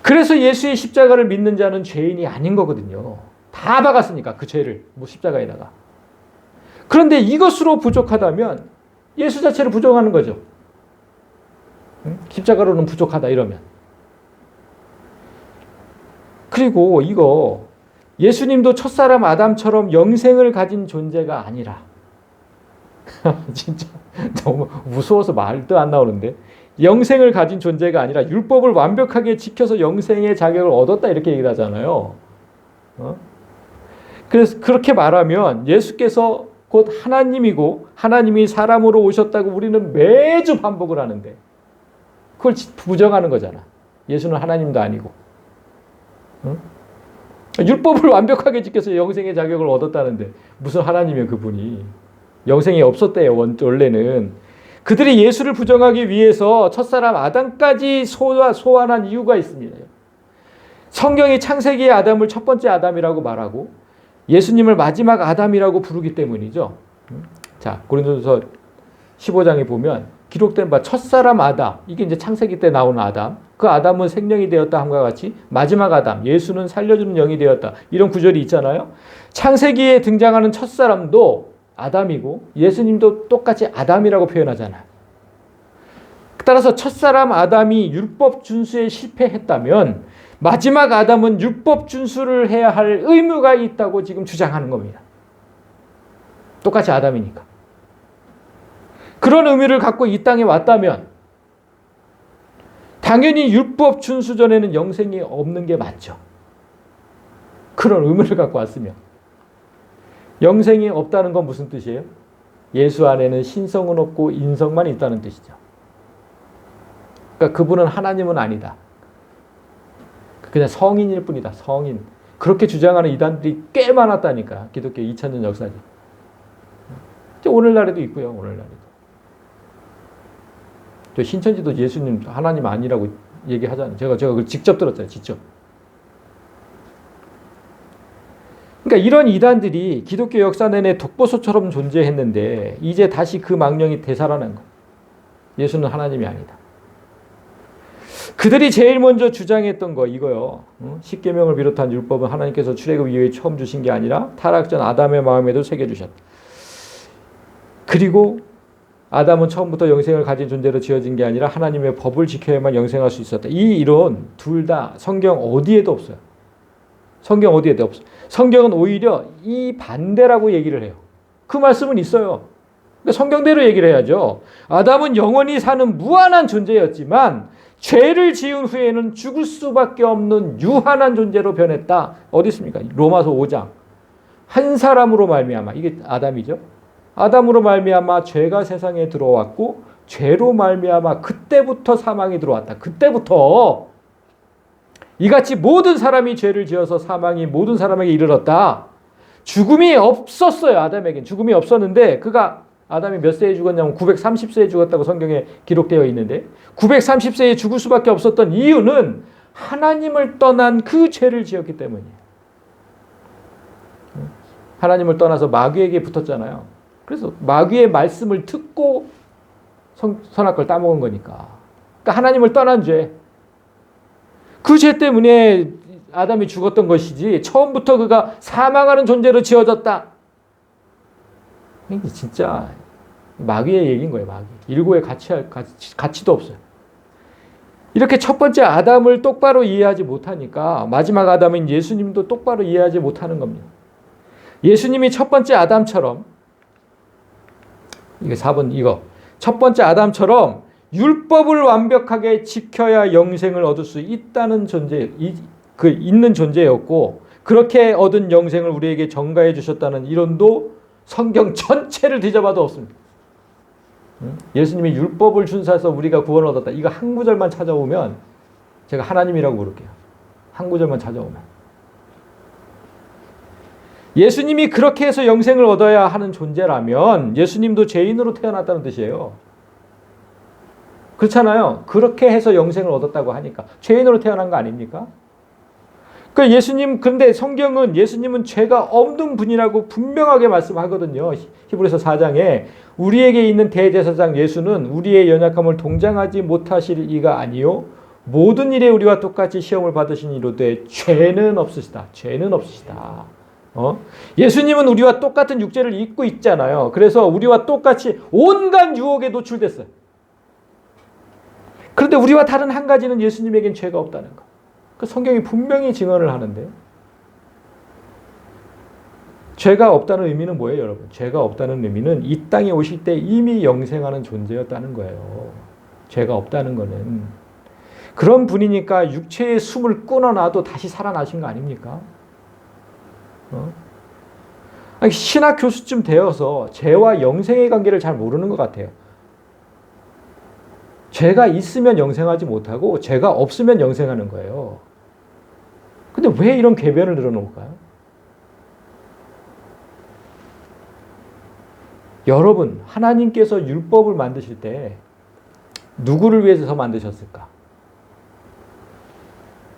그래서 예수의 십자가를 믿는 자는 죄인이 아닌 거거든요. 다 박았으니까 그 죄를 십자가에다가. 그런데 이것으로 부족하다면 예수 자체를 부정하는 거죠. 십자가로는 부족하다 이러면. 그리고 이거 예수님도 첫사람 아담처럼 영생을 가진 존재가 아니라 진짜 너무 무서워서 말도 안 나오는데 영생을 가진 존재가 아니라 율법을 완벽하게 지켜서 영생의 자격을 얻었다 이렇게 얘기를 하잖아요. 그래서 그렇게 말하면 예수께서 곧 하나님이고 하나님이 사람으로 오셨다고 우리는 매주 반복을 하는데 그걸 부정하는 거잖아. 예수는 하나님도 아니고. 응? 율법을 완벽하게 지켜서 영생의 자격을 얻었다는데 무슨 하나님이에요 그분이. 영생이 없었대요 원래는. 그들이 예수를 부정하기 위해서 첫사람 아담까지 소환한 이유가 있습니다. 성경이 창세기의 아담을 첫 번째 아담이라고 말하고 예수님을 마지막 아담이라고 부르기 때문이죠. 자, 고린도서 15장에 보면 기록된 바 첫사람 아담, 이게 이제 창세기 때 나오는 아담, 그 아담은 생명이 되었다 함과 같이 마지막 아담, 예수는 살려주는 영이 되었다. 이런 구절이 있잖아요. 창세기에 등장하는 첫사람도 아담이고 예수님도 똑같이 아담이라고 표현하잖아요. 따라서 첫사람 아담이 율법 준수에 실패했다면 마지막 아담은 율법 준수를 해야 할 의무가 있다고 지금 주장하는 겁니다. 똑같이 아담이니까. 그런 의미를 갖고 이 땅에 왔다면 당연히 율법 준수 전에는 영생이 없는 게 맞죠. 그런 의무를 갖고 왔으면. 영생이 없다는 건 무슨 뜻이에요? 예수 안에는 신성은 없고 인성만 있다는 뜻이죠. 그러니까 그분은 하나님은 아니다. 그냥 성인일 뿐이다. 성인. 그렇게 주장하는 이단들이 꽤 많았다니까. 기독교 2000년 역사지. 오늘날에도 있고요. 오늘날에도. 저 신천지도 예수님 하나님 아니라고 얘기하잖아요. 제가 그걸 직접 들었잖아요. 직접. 그러니까 이런 이단들이 기독교 역사 내내 독보소처럼 존재했는데 이제 다시 그 망령이 되살아난 거예요. 예수는 하나님이 아니다. 그들이 제일 먼저 주장했던 거 이거요. 십계명을 비롯한 율법은 하나님께서 출애굽 이후에 처음 주신 게 아니라 타락 전 아담의 마음에도 새겨주셨다. 그리고 아담은 처음부터 영생을 가진 존재로 지어진 게 아니라 하나님의 법을 지켜야만 영생할 수 있었다. 이 이론 둘 다 성경 어디에도 없어요. 성경 어디에도 없어요. 성경은 오히려 이 반대라고 얘기를 해요. 그 말씀은 있어요. 성경대로 얘기를 해야죠. 아담은 영원히 사는 무한한 존재였지만 죄를 지은 후에는 죽을 수밖에 없는 유한한 존재로 변했다. 어디 있습니까? 로마서 5장. 한 사람으로 말미암아, 이게 아담이죠. 아담으로 말미암아 죄가 세상에 들어왔고 죄로 말미암아 그때부터 사망이 들어왔다. 그때부터 이같이 모든 사람이 죄를 지어서 사망이 모든 사람에게 이르렀다. 죽음이 없었어요. 아담에겐 죽음이 없었는데 그가 아담이 몇 세에 죽었냐면 930세에 죽었다고 성경에 기록되어 있는데 930세에 죽을 수밖에 없었던 이유는 하나님을 떠난 그 죄를 지었기 때문이에요. 하나님을 떠나서 마귀에게 붙었잖아요. 그래서 마귀의 말씀을 듣고 선악과를 따먹은 거니까. 그러니까 하나님을 떠난 죄. 그 죄 때문에 아담이 죽었던 것이지 처음부터 그가 사망하는 존재로 지어졌다. 이게 진짜 마귀의 얘기인 거예요. 마귀. 일고의 가치도 없어요. 이렇게 첫 번째 아담을 똑바로 이해하지 못하니까 마지막 아담인 예수님도 똑바로 이해하지 못하는 겁니다. 예수님이 첫 번째 아담처럼 이게 4번 이거 첫 번째 아담처럼 율법을 완벽하게 지켜야 영생을 얻을 수 있다는 존재, 있는 존재였고 그렇게 얻은 영생을 우리에게 전가해 주셨다는 이론도 성경 전체를 뒤져봐도 없습니다. 예수님이 율법을 준수해서 우리가 구원을 얻었다. 이거 한 구절만 찾아오면 제가 하나님이라고 부를게요. 한 구절만 찾아오면. 예수님이 그렇게 해서 영생을 얻어야 하는 존재라면 예수님도 죄인으로 태어났다는 뜻이에요. 그렇잖아요. 그렇게 해서 영생을 얻었다고 하니까 죄인으로 태어난 거 아닙니까? 그러니까 예수님, 근데 성경은 예수님은 죄가 없는 분이라고 분명하게 말씀하거든요. 히브리서 4장에 우리에게 있는 대제사장 예수는 우리의 연약함을 동정하지 못하실 이가 아니요 모든 일에 우리와 똑같이 시험을 받으신 이로되 죄는 없으시다. 죄는 없으시다. 예수님은 우리와 똑같은 육체를 입고 있잖아요. 그래서 우리와 똑같이 온갖 유혹에 노출됐어요. 그런데 우리와 다른 한 가지는 예수님에겐 죄가 없다는 거. 그 성경이 분명히 증언을 하는데 죄가 없다는 의미는 뭐예요, 여러분? 죄가 없다는 의미는 이 땅에 오실 때 이미 영생하는 존재였다는 거예요. 죄가 없다는 거는 그런 분이니까 육체의 숨을 끊어놔도 다시 살아나신 거 아닙니까? 아니, 신학 교수쯤 되어서 죄와 영생의 관계를 잘 모르는 것 같아요. 죄가 있으면 영생하지 못하고 죄가 없으면 영생하는 거예요. 근데 왜 이런 궤변을 늘어놓을까요? 여러분, 하나님께서 율법을 만드실 때 누구를 위해서 만드셨을까?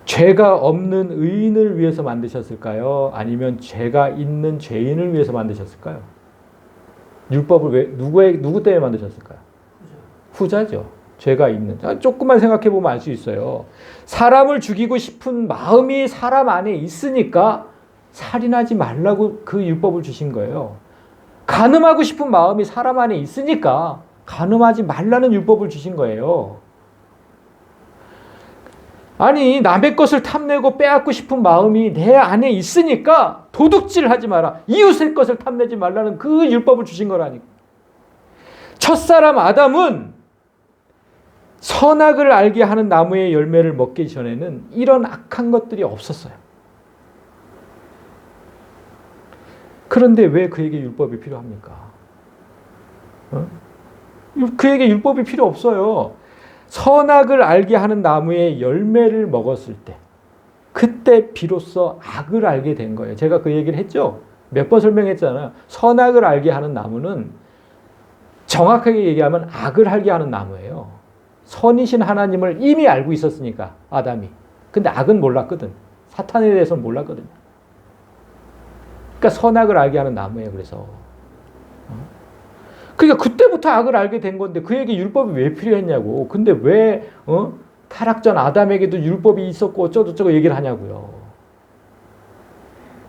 죄가 없는 의인을 위해서 만드셨을까요? 아니면 죄가 있는 죄인을 위해서 만드셨을까요? 율법을 누구 때문에 만드셨을까요? 후자죠. 죄가 있는. 조금만 생각해 보면 알 수 있어요. 사람을 죽이고 싶은 마음이 사람 안에 있으니까 살인하지 말라고 그 율법을 주신 거예요. 간음하고 싶은 마음이 사람 안에 있으니까 간음하지 말라는 율법을 주신 거예요. 아니, 남의 것을 탐내고 빼앗고 싶은 마음이 내 안에 있으니까 도둑질 하지 마라. 이웃의 것을 탐내지 말라는 그 율법을 주신 거라니까. 첫사람 아담은 선악을 알게 하는 나무의 열매를 먹기 전에는 이런 악한 것들이 없었어요. 그런데 왜 그에게 율법이 필요합니까? 그에게 율법이 필요 없어요. 선악을 알게 하는 나무의 열매를 먹었을 때, 그때 비로소 악을 알게 된 거예요. 제가 그 얘기를 했죠? 몇 번 설명했잖아요. 선악을 알게 하는 나무는 정확하게 얘기하면 악을 알게 하는 나무예요. 선이신 하나님을 이미 알고 있었으니까, 아담이. 근데 악은 몰랐거든. 사탄에 대해서는 몰랐거든요. 그러니까 선악을 알게 하는 나무예요. 그래서. 그러니까 그때부터 악을 알게 된 건데 그에게 율법이 왜 필요했냐고. 근데 왜 타락전 아담에게도 율법이 있었고 어쩌고저쩌고 얘기를 하냐고요.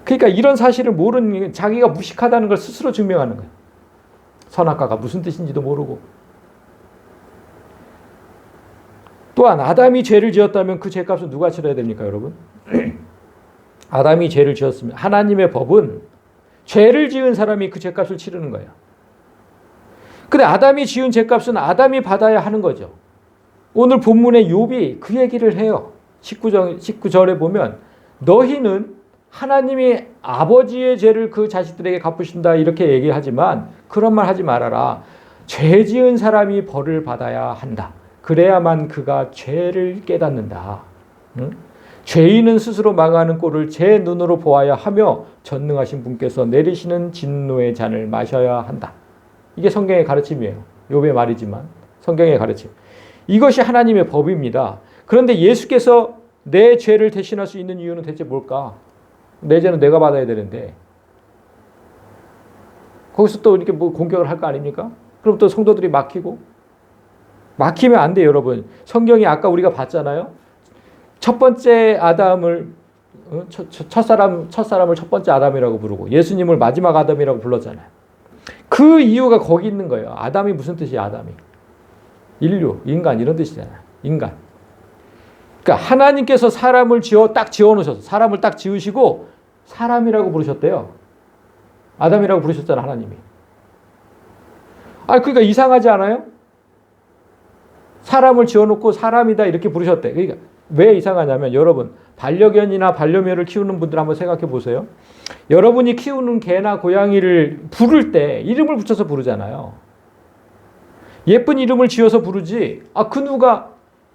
그러니까 이런 사실을 모르는, 자기가 무식하다는 걸 스스로 증명하는 거예요. 선악과가 무슨 뜻인지도 모르고. 또한 아담이 죄를 지었다면 그 죄값은 누가 치러야 됩니까, 여러분? 아담이 죄를 지었으면 하나님의 법은 죄를 지은 사람이 그 죄값을 치르는 거예요. 근데 아담이 지은 죄값은 아담이 받아야 하는 거죠. 오늘 본문의 욥이 그 얘기를 해요. 19절에 보면 너희는 하나님이 아버지의 죄를 그 자식들에게 갚으신다 이렇게 얘기하지만 그런 말 하지 말아라. 죄 지은 사람이 벌을 받아야 한다. 그래야만 그가 죄를 깨닫는다. 응? 죄인은 스스로 망하는 꼴을 제 눈으로 보아야 하며 전능하신 분께서 내리시는 진노의 잔을 마셔야 한다. 이게 성경의 가르침이에요. 욥의 말이지만 성경의 가르침. 이것이 하나님의 법입니다. 그런데 예수께서 내 죄를 대신할 수 있는 이유는 대체 뭘까? 내 죄는 내가 받아야 되는데 거기서 또 이렇게 뭐 공격을 할 거 아닙니까? 그럼 또 성도들이 막히면 안 돼요, 여러분. 성경이 아까 우리가 봤잖아요. 첫 번째 아담을 첫사람을 첫 번째 아담이라고 부르고 예수님을 마지막 아담이라고 불렀잖아요. 그 이유가 거기 있는 거예요. 아담이 무슨 뜻이야, 아담이? 인류, 인간 이런 뜻이잖아요. 인간. 그러니까 하나님께서 사람을 딱 지어 놓으셔서 사람을 딱 지으시고 사람이라고 부르셨대요. 아담이라고 부르셨잖아, 하나님이. 그러니까 이상하지 않아요? 사람을 지어 놓고 사람이다 이렇게 부르셨대. 그러니까 왜 이상하냐면 여러분, 반려견이나 반려묘를 키우는 분들 한번 생각해 보세요. 여러분이 키우는 개나 고양이를 부를 때 이름을 붙여서 부르잖아요. 예쁜 이름을 지어서 부르지. 그 누가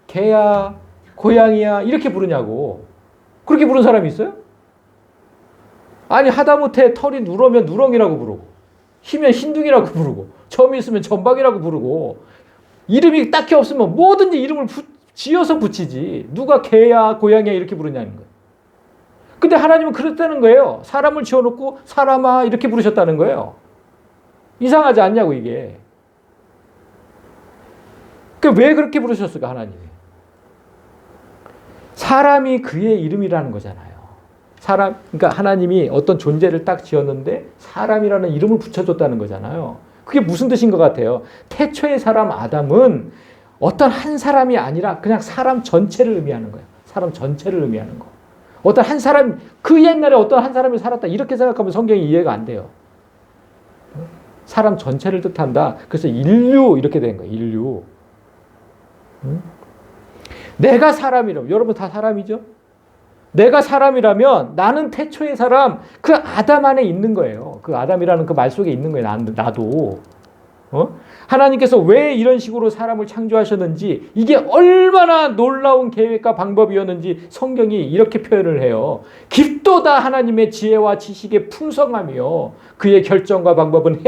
개야, 고양이야 이렇게 부르냐고. 그렇게 부르는 사람이 있어요? 아니, 하다못해 털이 누러면 누렁이라고 부르고 희면 흰둥이라고 부르고 점이 있으면 점박이라고 부르고 이름이 딱히 없으면 뭐든지 이름을 지어서 붙이지. 누가 개야, 고양이야 이렇게 부르냐는 거예요. 근데 하나님은 그랬다는 거예요. 사람을 지어놓고 사람아 이렇게 부르셨다는 거예요. 이상하지 않냐고 이게. 그러니까 왜 그렇게 부르셨을까 하나님이. 사람이 그의 이름이라는 거잖아요. 그러니까 하나님이 어떤 존재를 딱 지었는데 사람이라는 이름을 붙여줬다는 거잖아요. 그게 무슨 뜻인 것 같아요? 태초의 사람 아담은 어떤 한 사람이 아니라 그냥 사람 전체를 의미하는 거예요. 사람 전체를 의미하는 거. 어떤 한 사람, 그 옛날에 어떤 한 사람이 살았다 이렇게 생각하면 성경이 이해가 안 돼요. 사람 전체를 뜻한다. 그래서 인류 이렇게 된 거예요. 인류. 내가 사람이라면, 여러분 다 사람이죠? 내가 사람이라면 나는 태초의 사람, 그 아담 안에 있는 거예요. 그 아담이라는 그 말 속에 있는 거예요. 나도. 하나님께서 왜 이런 식으로 사람을 창조하셨는지, 이게 얼마나 놀라운 계획과 방법이었는지 성경이 이렇게 표현을 해요. 깊도다 하나님의 지혜와 지식의 풍성하며 그의 결정과 방법은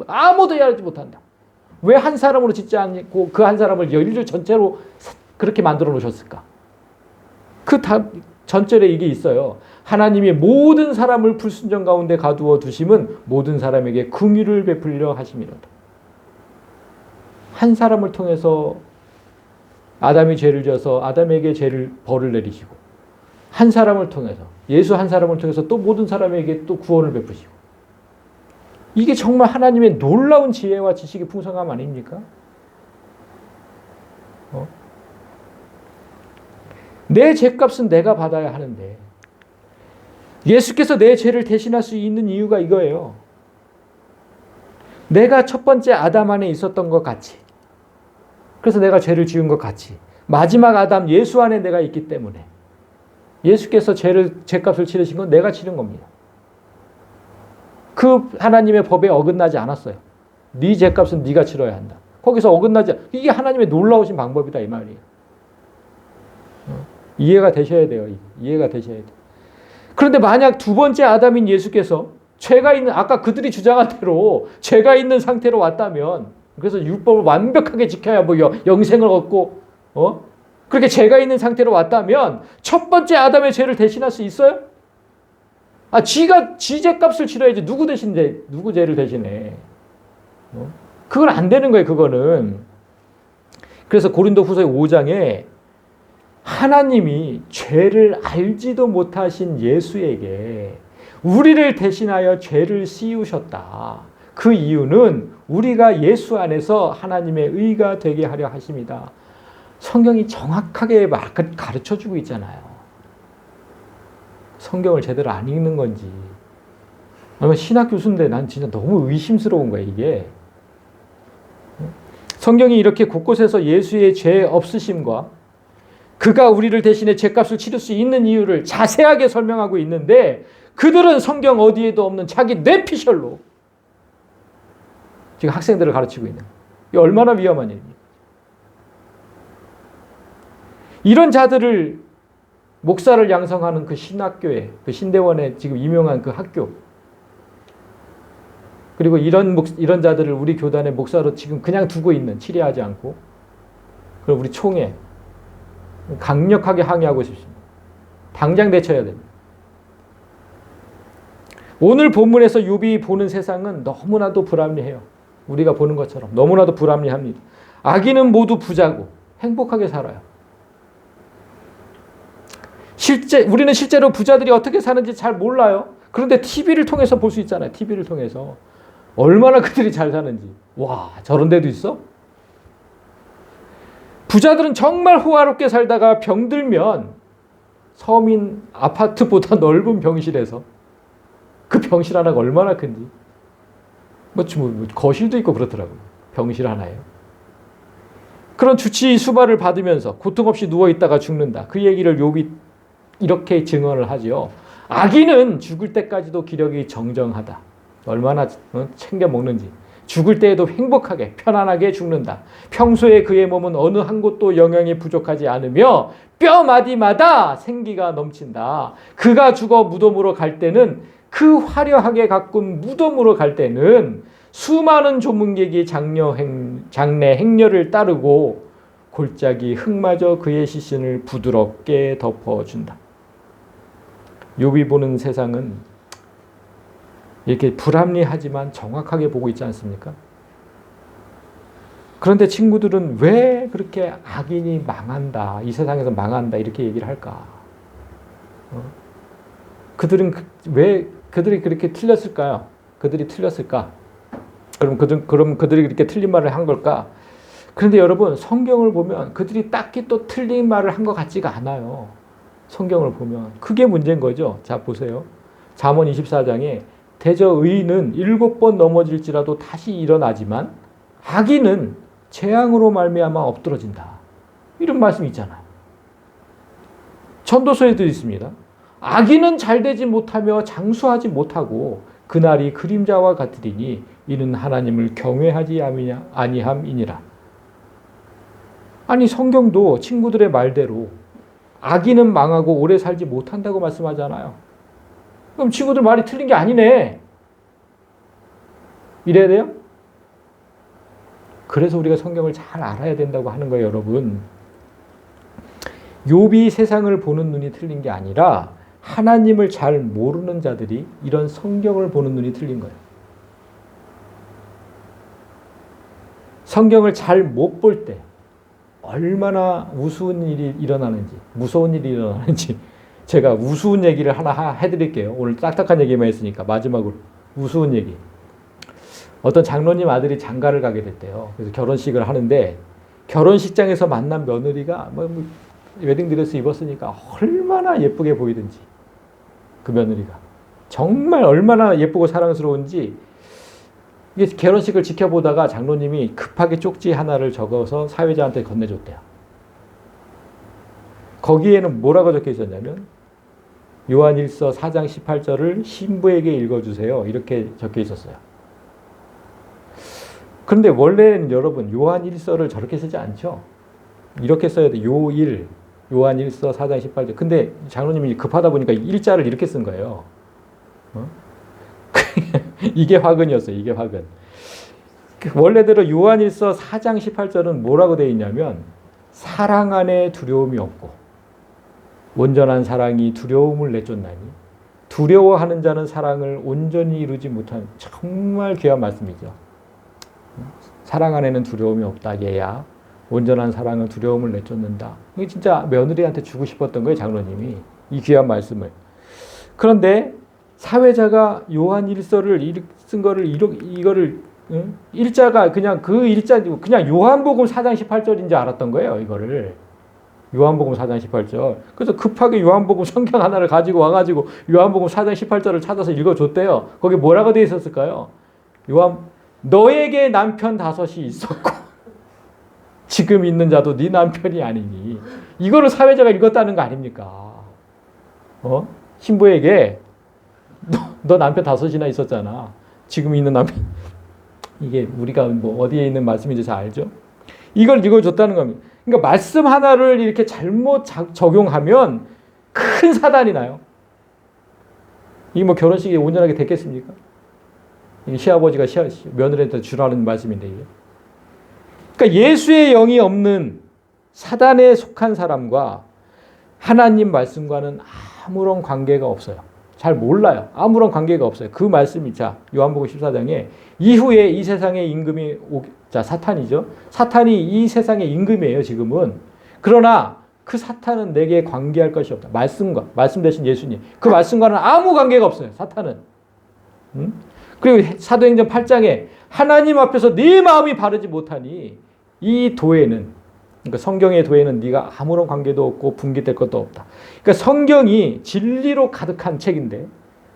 아무도 헤아리지 못한다. 왜 한 사람으로 짓지 않고 그 한 사람을 인류 전체로 그렇게 만들어 놓으셨을까? 그 전절에 이게 있어요. 하나님이 모든 사람을 불순종 가운데 가두어 두심은 모든 사람에게 긍휼을 베풀려 하심이로다. 한 사람을 통해서 아담이 죄를 지어서 아담에게 벌을 내리시고, 한 사람을 통해서, 예수 한 사람을 통해서 또 모든 사람에게 또 구원을 베푸시고, 이게 정말 하나님의 놀라운 지혜와 지식의 풍성함 아닙니까? 내 죄값은 내가 받아야 하는데 예수께서 내 죄를 대신할 수 있는 이유가 이거예요. 내가 첫 번째 아담 안에 있었던 것 같이, 그래서 내가 죄를 지은 것 같이 마지막 아담 예수 안에 내가 있기 때문에 예수께서 죄값을 치르신 건 내가 치른 겁니다. 그 하나님의 법에 어긋나지 않았어요. 네 죄값은 네가 치러야 한다. 거기서 이게 하나님의 놀라우신 방법이다 이 말이에요. 이해가 되셔야 돼요. 이해가 되셔야 돼요. 그런데 만약 두 번째 아담인 예수께서 죄가 있는, 아까 그들이 주장한 대로 죄가 있는 상태로 왔다면, 그래서 율법을 완벽하게 지켜야 뭐 영생을 얻고, 그렇게 죄가 있는 상태로 왔다면 첫 번째 아담의 죄를 대신할 수 있어요? 지가 지 죄값을 치러야지. 누구 죄를 대신해? 그건 안 되는 거예요. 그거는. 그래서 고린도후서 5장에 하나님이 죄를 알지도 못하신 예수에게 우리를 대신하여 죄를 씌우셨다. 그 이유는 우리가 예수 안에서 하나님의 의가 되게 하려 하십니다. 성경이 정확하게 가르쳐주고 있잖아요. 성경을 제대로 안 읽는 건지. 신학 교수인데 난 진짜 너무 의심스러운 거야 이게. 성경이 이렇게 곳곳에서 예수의 죄 없으심과 그가 우리를 대신해 죄값을 치를 수 있는 이유를 자세하게 설명하고 있는데, 그들은 성경 어디에도 없는 자기 뇌피셜로 지금 학생들을 가르치고 있는, 이게 얼마나 위험한 일입니까? 이런 자들을, 목사를 양성하는 그 신학교에, 그 신대원에 지금 유명한 그 학교, 그리고 이런 자들을 우리 교단의 목사로 지금 그냥 두고 있는, 치리하지 않고, 그럼 우리 총회 강력하게 항의하고 싶습니다. 당장 대처해야 됩니다. 오늘 본문에서 욥이 보는 세상은 너무나도 불합리해요. 우리가 보는 것처럼 너무나도 불합리합니다. 악인은 모두 부자고 행복하게 살아요. 우리는 실제로 부자들이 어떻게 사는지 잘 몰라요. 그런데 TV를 통해서 볼 수 있잖아요. TV를 통해서 얼마나 그들이 잘 사는지. 와, 저런 데도 있어? 부자들은 정말 호화롭게 살다가 병들면 서민 아파트보다 넓은 병실에서, 그 병실 하나가 얼마나 큰지, 거실도 있고 그렇더라고요. 병실 하나예요. 그런 주치 수발을 받으면서 고통 없이 누워있다가 죽는다. 그 얘기를 욥이 이렇게 증언을 하죠. 악인은 죽을 때까지도 기력이 정정하다. 얼마나 챙겨 먹는지. 죽을 때에도 행복하게 편안하게 죽는다. 평소에 그의 몸은 어느 한 곳도 영양이 부족하지 않으며 뼈마디마다 생기가 넘친다. 그가 죽어 무덤으로 갈 때는, 그 화려하게 가꾼 무덤으로 갈 때는 수많은 조문객이 장례 행렬을 따르고 골짜기 흙마저 그의 시신을 부드럽게 덮어준다. 욥이 보는 세상은 이렇게 불합리하지만 정확하게 보고 있지 않습니까? 그런데 친구들은 왜 그렇게 악인이 망한다, 이 세상에서 망한다 이렇게 얘기를 할까? 왜 그들이 그렇게 틀렸을까요? 그들이 틀렸을까? 그럼 그들이 그렇게 틀린 말을 한 걸까? 그런데 여러분, 성경을 보면 그들이 딱히 또 틀린 말을 한 것 같지가 않아요. 성경을 보면 그게 문제인 거죠. 자, 보세요. 잠언 24장에 대저 의인은 7번 넘어질지라도 다시 일어나지만 악인은 재앙으로 말미암아 엎드러진다. 이런 말씀이 있잖아요. 전도서에도 있습니다. 악인은 잘되지 못하며 장수하지 못하고 그날이 그림자와 같으리니 이는 하나님을 경외하지 아니함이니라. 아니 성경도 친구들의 말대로 악인은 망하고 오래 살지 못한다고 말씀하잖아요. 그럼 친구들 말이 틀린 게 아니네. 이래야 돼요? 그래서 우리가 성경을 잘 알아야 된다고 하는 거예요, 여러분. 욥이 세상을 보는 눈이 틀린 게 아니라 하나님을 잘 모르는 자들이 이런 성경을 보는 눈이 틀린 거예요. 성경을 잘 못 볼 때 얼마나 우스운 일이 일어나는지, 무서운 일이 일어나는지 제가 우스운 얘기를 하나 해드릴게요. 오늘 딱딱한 얘기만 했으니까 마지막으로 우스운 얘기. 어떤 장로님 아들이 장가를 가게 됐대요. 그래서 결혼식을 하는데 결혼식장에서 만난 며느리가 웨딩드레스 입었으니까 얼마나 예쁘게 보이든지 그 며느리가 정말 얼마나 예쁘고 사랑스러운지 이게 결혼식을 지켜보다가 장로님이 급하게 쪽지 하나를 적어서 사회자한테 건네줬대요. 거기에는 뭐라고 적혀 있었냐면 요한일서 4장 18절을 신부에게 읽어주세요. 이렇게 적혀 있었어요. 그런데 원래는 여러분 요한일서를 저렇게 쓰지 않죠. 이렇게 써야 돼. 요한일서 4장 18절. 근데 장로님이 급하다 보니까 일자를 이렇게 쓴 거예요. 이게 화근이었어요. 이게 화근. 원래대로 요한일서 4장 18절은 뭐라고 되어 있냐면 사랑 안에 두려움이 없고 온전한 사랑이 두려움을 내쫓나니 두려워하는 자는 사랑을 온전히 이루지 못한 정말 귀한 말씀이죠. 사랑 안에는 두려움이 없다. 얘야. 온전한 사랑은 두려움을 내쫓는다. 이게 진짜 며느리한테 주고 싶었던 거예요. 장로님이. 이 귀한 말씀을. 그런데 사회자가 요한 일서를 쓴 거를 이거를 일자가 그냥 그 일자 그냥 요한복음 4장 18절인 줄 알았던 거예요. 이거를. 요한복음 4장 18절. 그래서 급하게 요한복음 성경 하나를 가지고 와가지고 요한복음 4장 18절을 찾아서 읽어줬대요. 거기 뭐라고 되어 있었을까요? 너에게 남편 5이 있었고 지금 있는 자도 네 남편이 아니니. 이거를 사회자가 읽었다는 거 아닙니까? 신부에게 너 남편 5이나 있었잖아. 지금 있는 남편. 이게 우리가 뭐 어디에 있는 말씀인지 잘 알죠? 이걸 읽어줬다는 겁니다. 그러니까 말씀 하나를 이렇게 잘못 적용하면 큰 사단이 나요. 이게 뭐 결혼식이 온전하게 됐겠습니까? 시아버지가 며느리한테 주라는 말씀인데 이게. 그러니까 예수의 영이 없는 사단에 속한 사람과 하나님 말씀과는 아무런 관계가 없어요. 잘 몰라요. 아무런 관계가 없어요. 그 말씀이 요한복음 14장에 이후에 이 세상의 임금이 사탄이죠. 사탄이 이 세상의 임금이에요. 지금은. 그러나 그 사탄은 내게 관계할 것이 없다. 말씀 대신 예수님. 그 말씀과는 아무 관계가 없어요. 사탄은. 그리고 사도행전 8장에 하나님 앞에서 네 마음이 바르지 못하니 이 도에는, 그러니까 성경의 도에는 네가 아무런 관계도 없고 분깃될 것도 없다. 그러니까 성경이 진리로 가득한 책인데,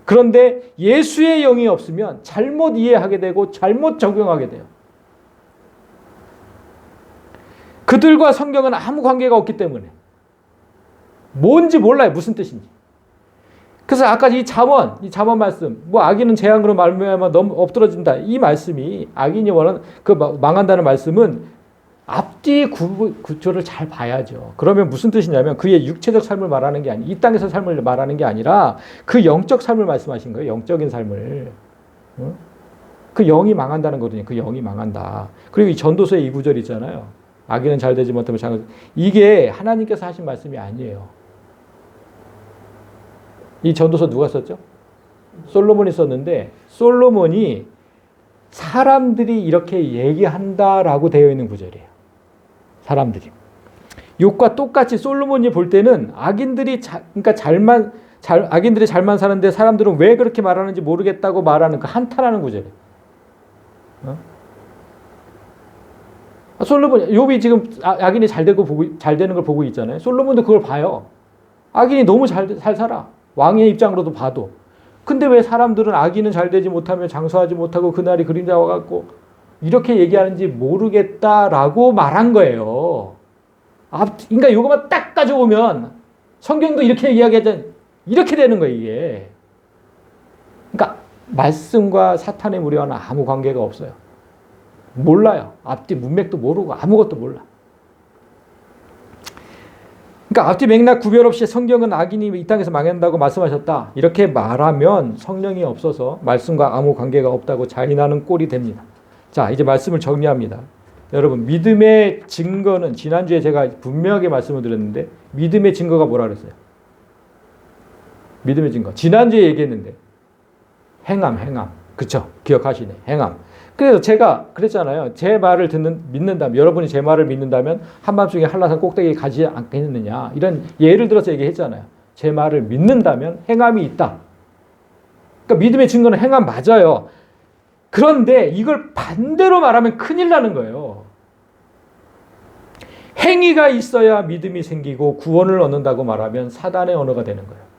그런데 예수의 영이 없으면 잘못 이해하게 되고 잘못 적용하게 돼요. 그들과 성경은 아무 관계가 없기 때문에 뭔지 몰라요. 무슨 뜻인지. 그래서 아까 이 잠언 말씀, 악인은 재앙으로 말미암아 너무 엎드러진다. 이 말씀이 악인이 원하는 망한다는 말씀은 앞뒤 구조를 잘 봐야죠. 그러면 무슨 뜻이냐면 그의 육체적 삶을 말하는 게 이 땅에서 삶을 말하는 게 아니라 그 영적 삶을 말씀하신 거예요. 영적인 삶을. 그 영이 망한다는 거거든요. 그 영이 망한다. 그리고 이 전도서의 이 구절 있잖아요. 악인은 잘 되지 못하면 장을. 이게 하나님께서 하신 말씀이 아니에요. 이 전도서 누가 썼죠? 솔로몬이 썼는데 솔로몬이 사람들이 이렇게 얘기한다라고 되어 있는 구절이에요. 사람들이. 욥과 똑같이 솔로몬이 볼 때는 악인들이 잘만 사는데 사람들은 왜 그렇게 말하는지 모르겠다고 말하는 그 한탄하는 구절이에요. 솔로몬, 욥이 지금 악인이 잘 되는 걸 보고 있잖아요. 솔로몬도 그걸 봐요. 악인이 너무 잘 살아. 왕의 입장으로도 봐도. 근데 왜 사람들은 악인은 잘 되지 못하며 장수하지 못하고 그날이 그림자와 같고 이렇게 얘기하는지 모르겠다라고 말한 거예요. 그러니까 이거만 딱 가져오면 성경도 이렇게 이야기하잖아요. 이렇게 되는 거예요, 이게. 그러니까 말씀과 사탄의 무리와는 아무 관계가 없어요. 몰라요. 앞뒤 문맥도 모르고 아무것도 몰라. 그러니까 앞뒤 맥락 구별 없이 성경은 악인이 이 땅에서 망한다고 말씀하셨다. 이렇게 말하면 성령이 없어서 말씀과 아무 관계가 없다고 자인하는 꼴이 됩니다. 자, 이제 말씀을 정리합니다. 여러분, 믿음의 증거는 지난주에 제가 분명하게 말씀을 드렸는데 믿음의 증거가 뭐라 그랬어요? 믿음의 증거. 지난주에 얘기했는데 행함. 그쵸? 기억하시네. 행함. 그래서 제가 그랬잖아요. 제 말을 믿는다면, 여러분이 제 말을 믿는다면 한밤중에 한라산 꼭대기에 가지 않겠느냐. 이런 예를 들어서 얘기했잖아요. 제 말을 믿는다면 행함이 있다. 그러니까 믿음의 증거는 행함 맞아요. 그런데 이걸 반대로 말하면 큰일 나는 거예요. 행위가 있어야 믿음이 생기고 구원을 얻는다고 말하면 사단의 언어가 되는 거예요.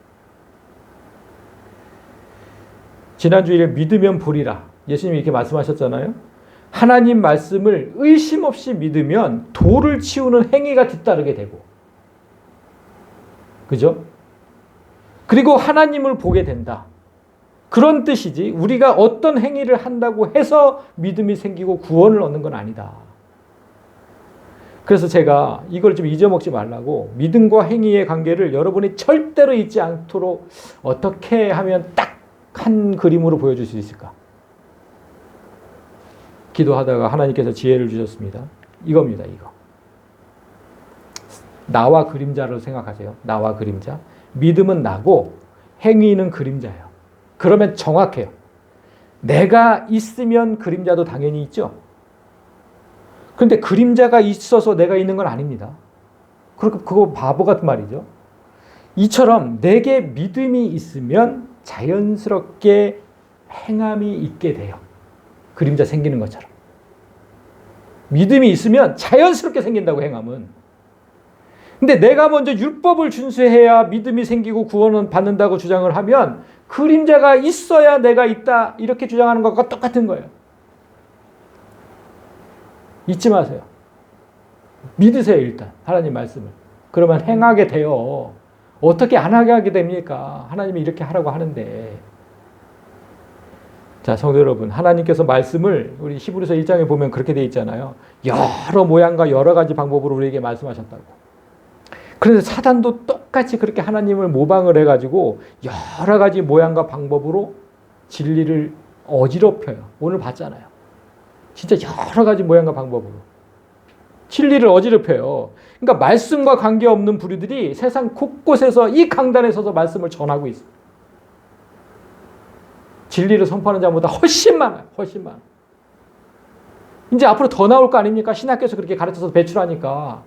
지난주에 믿으면 보리라. 예수님이 이렇게 말씀하셨잖아요. 하나님 말씀을 의심 없이 믿으면 돌을 치우는 행위가 뒤따르게 되고. 그죠? 그리고 하나님을 보게 된다. 그런 뜻이지 우리가 어떤 행위를 한다고 해서 믿음이 생기고 구원을 얻는 건 아니다. 그래서 제가 이걸 좀 잊어먹지 말라고 믿음과 행위의 관계를 여러분이 절대로 잊지 않도록 어떻게 하면 딱 한 그림으로 보여줄 수 있을까? 기도하다가 하나님께서 지혜를 주셨습니다. 이겁니다. 이거. 나와 그림자를 생각하세요. 나와 그림자. 믿음은 나고 행위는 그림자예요. 그러면 정확해요. 내가 있으면 그림자도 당연히 있죠. 그런데 그림자가 있어서 내가 있는 건 아닙니다. 그거 바보 같은 말이죠. 이처럼 내게 믿음이 있으면 자연스럽게 행함이 있게 돼요. 그림자 생기는 것처럼. 믿음이 있으면 자연스럽게 생긴다고 행함은. 근데 내가 먼저 율법을 준수해야 믿음이 생기고 구원은 받는다고 주장을 하면 그림자가 있어야 내가 있다 이렇게 주장하는 것과 똑같은 거예요. 잊지 마세요. 믿으세요 일단 하나님 말씀을. 그러면 행하게 돼요. 어떻게 안 하게 됩니까? 하나님이 이렇게 하라고 하는데. 자, 성도 여러분, 하나님께서 말씀을 우리 히브리서 1장에 보면 그렇게 돼 있잖아요. 여러 모양과 여러 가지 방법으로 우리에게 말씀하셨다고. 그래서 사단도 똑같이 그렇게 하나님을 모방을 해가지고 여러 가지 모양과 방법으로 진리를 어지럽혀요. 오늘 봤잖아요. 진짜 여러 가지 모양과 방법으로 진리를 어지럽혀요. 그러니까 말씀과 관계없는 부류들이 세상 곳곳에서 이 강단에 서서 말씀을 전하고 있어요. 진리를 선포하는 자보다 훨씬 많아요. 훨씬 많아요. 이제 앞으로 더 나올 거 아닙니까? 신학교에서 그렇게 가르쳐서 배출하니까.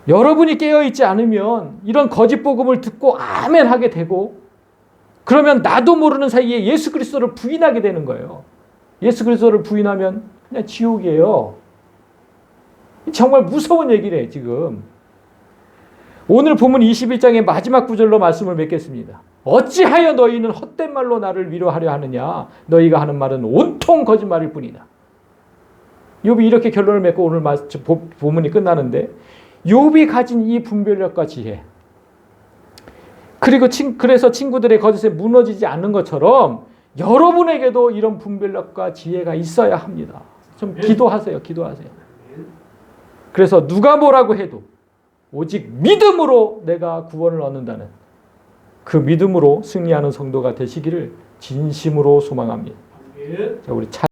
여러분이 깨어있지 않으면 이런 거짓 복음을 듣고 아멘 하게 되고 그러면 나도 모르는 사이에 예수 그리스도를 부인하게 되는 거예요. 예수 그리스도를 부인하면 그냥 지옥이에요. 정말 무서운 얘기를 해 지금. 오늘 본문 21장의 마지막 구절로 말씀을 맺겠습니다. 어찌하여 너희는 헛된 말로 나를 위로하려 하느냐. 너희가 하는 말은 온통 거짓말일 뿐이다. 욥이 이렇게 결론을 맺고 오늘 본문이 끝나는데 욥이 가진 이 분별력과 지혜 그리고 그래서 친구들의 거짓에 무너지지 않는 것처럼 여러분에게도 이런 분별력과 지혜가 있어야 합니다. 좀 기도하세요. 기도하세요. 그래서 누가 뭐라고 해도 오직 믿음으로 내가 구원을 얻는다는 그 믿음으로 승리하는 성도가 되시기를 진심으로 소망합니다. 자, 우리